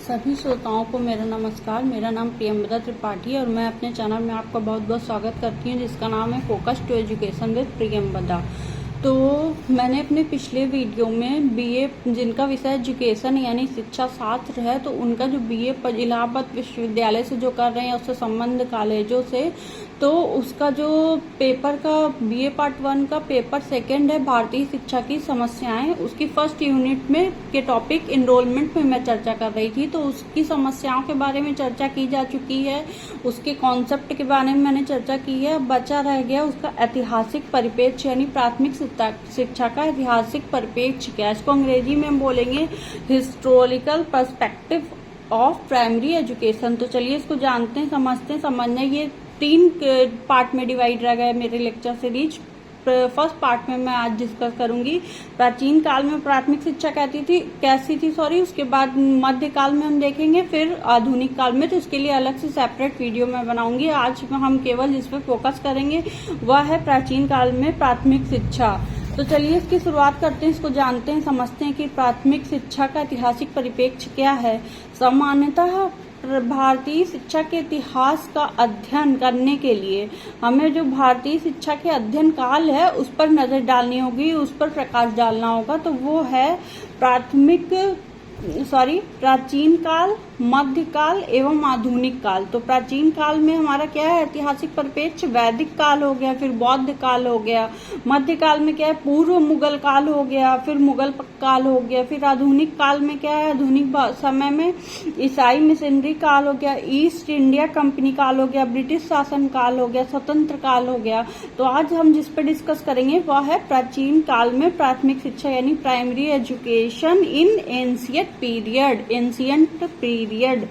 सभी श्रोताओं को मेरा नमस्कार। मेरा नाम प्रियंवदा त्रिपाठी है और मैं अपने चैनल में आपका बहुत बहुत स्वागत करती हूँ, जिसका नाम है focus to education with Priyamvada. तो मैंने अपने पिछले वीडियो में बीए, जिनका विषय एजुकेशन यानी शिक्षा शास्त्र है, तो उनका जो बीए इलाहाबाद विश्वविद्यालय से जो कर रहे हैं उससे संबंध कॉलेजों से, तो उसका जो पेपर का बीए पार्ट 1 का पेपर 2 है भारतीय शिक्षा की समस्याएं, उसकी फर्स्ट यूनिट में के टॉपिक इनरोलमेंट में मैं चर्चा कर रही थी। तो उसकी समस्याओं के बारे में चर्चा की जा चुकी है, उसके कॉन्सेप्ट के बारे में मैंने चर्चा की है। बचा रह गया उसका ऐतिहासिक परिप्रेक्ष्य यानी प्राथमिक शिक्षा का ऐतिहासिक परिप्रेक्ष्य क्या है, इसको अंग्रेजी में हम बोलेंगे historical perspective of primary education. तो चलिए इसको जानते हैं, समझते हैं। समझने ये 3 पार्ट में डिवाइड रह गया मेरे लेक्चर सीरीज। फर्स्ट पार्ट में मैं आज डिस्कस करूंगी प्राचीन काल में प्राथमिक शिक्षा कैसी थी उसके बाद मध्यकाल में हम देखेंगे, फिर आधुनिक काल में। तो इसके लिए अलग से सेपरेट वीडियो मैं बनाऊंगी। आज हम केवल जिस पे फोकस करेंगे वह है प्राचीन काल में प्राथमिक शिक्षा। तो चलिए इसकी शुरुआत करते हैं, इसको जानते हैं, समझते हैं कि प्राथमिक शिक्षा का ऐतिहासिक परिप्रेक्ष्य क्या है। सामान्यतः भारतीय शिक्षा के इतिहास का अध्ययन करने के लिए हमें जो भारतीय शिक्षा के अध्ययन काल है उस पर नजर डालनी होगी, उस पर प्रकाश डालना होगा। तो वो है प्राचीन काल, मध्यकाल एवं आधुनिक काल। तो प्राचीन काल में हमारा क्या है ऐतिहासिक परिप्रेक्ष्य, वैदिक काल हो गया, फिर बौद्ध काल हो गया। मध्यकाल में क्या है पूर्व मुगल काल हो गया, फिर मुगल काल हो गया। फिर आधुनिक काल में क्या है आधुनिक समय में ईसाई मिशनरी काल हो गया, ईस्ट इंडिया कंपनी काल हो गया, ब्रिटिश शासन काल हो गया, स्वतंत्र काल हो गया। तो आज हम जिस पे डिस्कस करेंगे वह है प्राचीन काल में प्राथमिक शिक्षा यानी primary education in ancient period.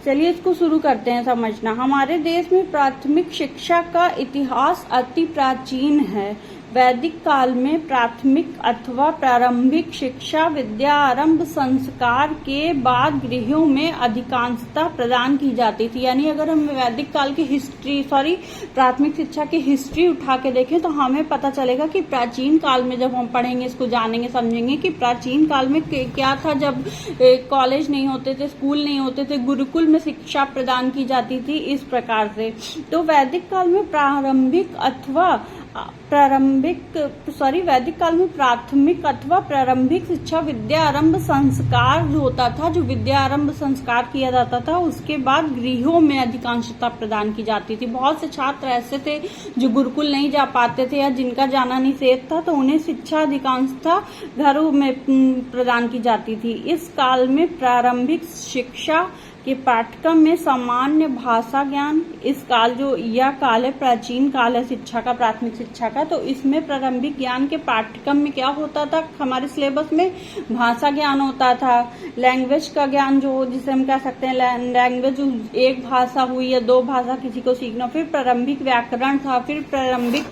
चलिए इसको शुरू करते हैं समझना। हमारे देश में प्राथमिक शिक्षा का इतिहास अति प्राचीन है। वैदिक काल में प्राथमिक अथवा प्रारंभिक शिक्षा विद्या आरंभ संस्कार के बाद गृहों में अधिकांशतः प्रदान की जाती थी। यानी अगर हम वैदिक काल की प्राथमिक शिक्षा की हिस्ट्री उठा के देखें तो हमें पता चलेगा कि प्राचीन काल में जब हम पढ़ेंगे, इसको जानेंगे, समझेंगे कि प्राचीन काल में क्या था। जब कॉलेज नहीं होते थे, स्कूल नहीं होते थे, गुरुकुल में शिक्षा प्रदान की जाती थी इस प्रकार से। तो वैदिक काल में वैदिक काल में प्राथमिक अथवा प्रारंभिक शिक्षा विद्या आरंभ संस्कार जो होता था, जो विद्या आरंभ संस्कार किया जाता था, उसके बाद गृहों में अधिकांशता प्रदान की जाती थी। बहुत से छात्र ऐसे थे जो गुरुकुल नहीं जा पाते थे या जिनका जाना निषेध था, तो उन्हें शिक्षा अधिकांशता घरों में प्रदान की जाती थी। इस काल में प्रारंभिक शिक्षा के पाठ्यक्रम में सामान्य भाषा ज्ञान, इस काल जो यह काल है प्राचीन काल है शिक्षा का, प्राथमिक शिक्षा का, तो इसमें प्रारंभिक ज्ञान के पाठ्यक्रम में क्या होता था हमारे सिलेबस में भाषा ज्ञान होता था, लैंग्वेज का ज्ञान जो जिसे हम कह सकते हैं लैंग्वेज, एक भाषा हुई या 2 भाषा किसी को सीखना, फिर प्रारंभिक व्याकरण था, फिर प्रारंभिक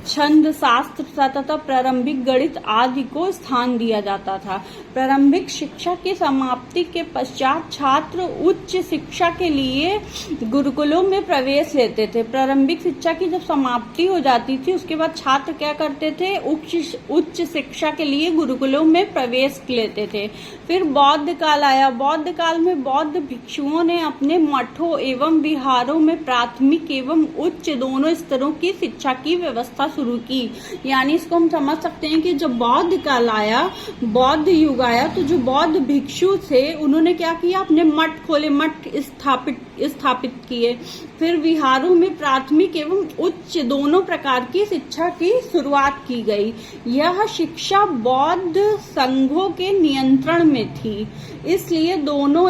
छंद शास्त्र था तथा प्रारंभिक गणित आदि को स्थान दिया जाता था। प्रारंभिक शिक्षा की समाप्ति के पश्चात छात्र उच्च शिक्षा के लिए गुरुकुलों में प्रवेश लेते थे। प्रारंभिक शिक्षा की जब समाप्ति हो जाती थी उसके बाद छात्र क्या करते थे उच्च शिक्षा के लिए गुरुकुलों में प्रवेश लेते थे। फिर बौद्ध काल आया। बौद्ध काल में बौद्ध भिक्षुओं ने अपने मठों एवं विहारों में प्राथमिक एवं उच्च दोनों स्तरों की शिक्षा की व्यवस्था शुरू की। यानी इसको हम समझ सकते हैं कि जब बौद्ध काल आया, बौद्ध युग आया, तो जो बौद्ध भिक्षु थे उन्होंने क्या किया, अपने मठ खोले, मठ स्थापित किए। फिर विहारों में प्राथमिक एवं उच्च दोनों प्रकार की शिक्षा की शुरुआत की गई। यह शिक्षा बौद्ध संघों के नियंत्रण में थी, इसलिए दोनों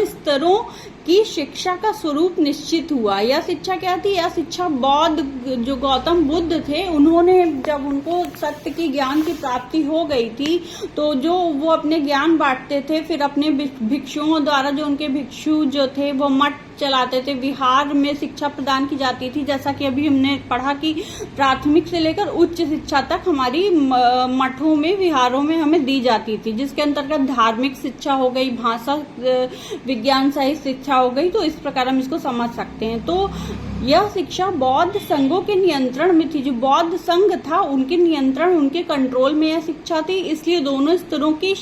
स्तरों की शिक्षा का स्वरूप निश्चित हुआ। यह शिक्षा क्या थी, यह शिक्षा बौद्ध जो गौतम बुद्ध थे उन्होंने जब उनको सत्य की ज्ञान की प्राप्ति हो गई थी तो जो वो अपने ज्ञान बांटते थे, फिर अपने भिक्षुओं द्वारा जो उनके भिक्षु जो थे वो मठ चलाते थे, विहार में शिक्षा प्रदान की जाती थी। जैसा कि अभी हमने पढ़ा कि प्राथमिक से लेकर उच्च शिक्षा तक हमारी मठों में विहारों में हमें दी जाती थी। थी, जिसके अंतर्गत धार्मिक शिक्षा हो गई, भाषा विज्ञान सहित शिक्षा हो गई। तो इस प्रकार हम इसको समझ सकते हैं। तो यह शिक्षा बौद्ध संघों के नियंत्रण में थी। जो बौद्ध संघ था उनके नियंत्रण, उनके कंट्रोल में यह शिक्षा थी। इसलिए दोनों स्तरों की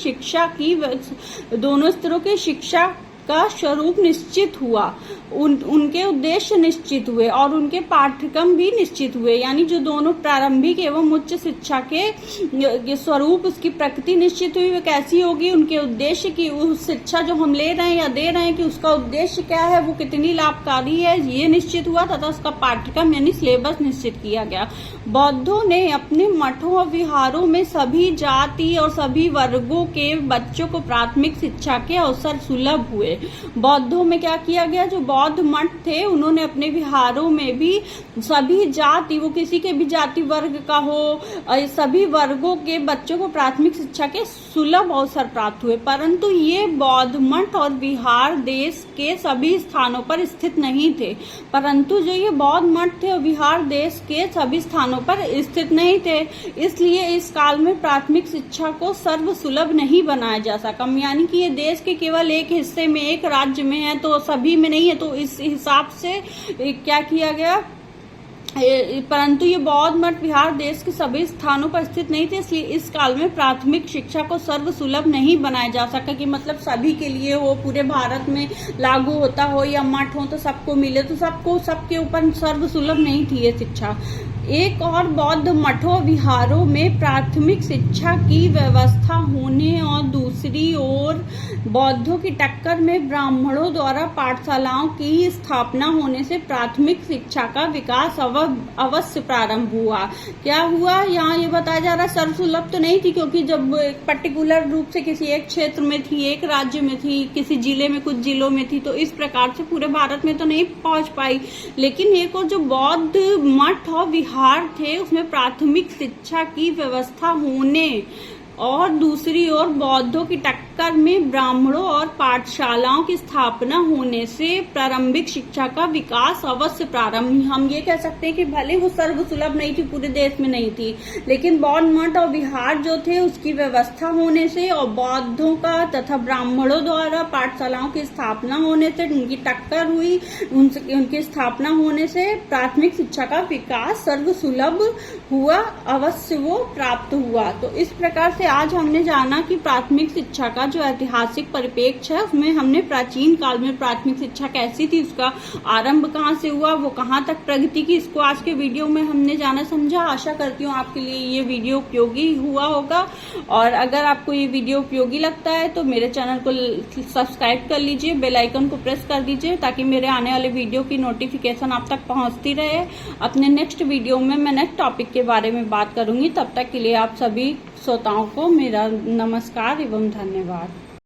शिक्षा का स्वरूप निश्चित हुआ, उनके उद्देश्य निश्चित हुए और उनके पाठ्यक्रम भी निश्चित हुए। यानी जो दोनों प्रारंभिक एवं उच्च शिक्षा के स्वरूप, उसकी प्रकृति निश्चित हुई। वे कैसी होगी, उनके उद्देश्य की, उस शिक्षा जो हम ले रहे हैं या दे रहे हैं कि उसका उद्देश्य क्या है, वो कितनी लाभकारी है, ये निश्चित हुआ तथा उसका पाठ्यक्रम यानी सिलेबस निश्चित किया गया। बौद्धों ने अपने मठों और विहारों में सभी जाति और सभी वर्गों के बच्चों को प्राथमिक शिक्षा के अवसर सुलभ हुए। बौद्धों में क्या किया गया, जो बौद्ध मठ थे उन्होंने अपने विहारों में भी सभी जाति, वो किसी के भी जाति वर्ग का हो, सभी वर्गों के बच्चों को प्राथमिक शिक्षा के सुलभ अवसर प्राप्त हुए। परंतु ये बौद्ध मठ और विहार देश के सभी स्थानों पर स्थित नहीं थे। परंतु जो ये बौद्ध मठ थे और विहार देश के सभी स्थानों पर स्थित नहीं थे, इसलिए इस काल में प्राथमिक शिक्षा को सर्व सुलभ नहीं बनाया जा सका। यानी कि ये देश के केवल एक हिस्से में, एक राज्य में है, तो सभी में नहीं है। तो इस हिसाब से क्या किया गया, परंतु ये बौद्ध मठ विहार देश के सभी स्थानों पर स्थित नहीं थे, इसलिए इस काल में प्राथमिक शिक्षा को सर्व सुलभ नहीं बनाया जा सका कि मतलब सभी के लिए हो, पूरे भारत में लागू होता हो या मठ हो तो सबको मिले, तो सबके ऊपर सर्व सुलभ नहीं थी ये शिक्षा। एक और बौद्ध मठों विहारों में प्राथमिक शिक्षा की व्यवस्था होने और दूसरी ओर बौद्धों की टक्कर में ब्राह्मणों द्वारा पाठशालाओं की स्थापना होने से प्राथमिक शिक्षा का विकास अवश्य प्रारंभ हुआ। क्या हुआ, यहाँ ये बताया जा रहा है सर्वसुलभ तो नहीं थी, क्योंकि जब पर्टिकुलर रूप से किसी एक क्षेत्र में थी, एक राज्य में थी, किसी जिले में, कुछ जिलों में थी, तो इस प्रकार से पूरे भारत में तो नहीं पहुंच पाई। लेकिन एक और जो बौद्ध मठ और विहार थे उसमें प्राथमिक शिक्षा की व्यवस्था होने और दूसरी ओर बौद्धों की टक्कर में ब्राह्मणों और पाठशालाओं की स्थापना होने से प्रारंभिक शिक्षा का विकास अवश्य प्रारंभ। हम ये कह सकते हैं कि भले वो सर्वसुलभ नहीं थी, पूरे देश में नहीं थी, लेकिन बौद्ध मठ और विहार जो थे उसकी व्यवस्था होने से और बौद्धों का तथा ब्राह्मणों द्वारा पाठशालाओं की स्थापना होने से, उनकी टक्कर हुई, उनकी स्थापना होने से प्राथमिक शिक्षा का विकास सर्वसुलभ हुआ, अवश्य वो प्राप्त हुआ। तो इस प्रकार से आज हमने जाना कि प्राथमिक शिक्षा का जो ऐतिहासिक परिप्रेक्ष्य है उसमें हमने प्राचीन काल में प्राथमिक शिक्षा कैसी थी, उसका आरंभ कहाँ से हुआ, वो कहाँ तक प्रगति की, इसको आज के वीडियो में हमने जाना समझा। आशा करती हूँ आपके लिए ये वीडियो उपयोगी हुआ होगा, और अगर आपको ये वीडियो उपयोगी लगता है तो मेरे चैनल को सब्सक्राइब कर लीजिए, बेल आइकन को प्रेस कर दीजिए ताकि मेरे आने वाले वीडियो की नोटिफिकेशन आप तक पहुंचती रहे। अपने नेक्स्ट वीडियो में मैं नेक्स्ट टॉपिक के बारे में बात करूंगी। तब तक के लिए आप सभी श्रोताओं को मेरा नमस्कार एवं धन्यवाद।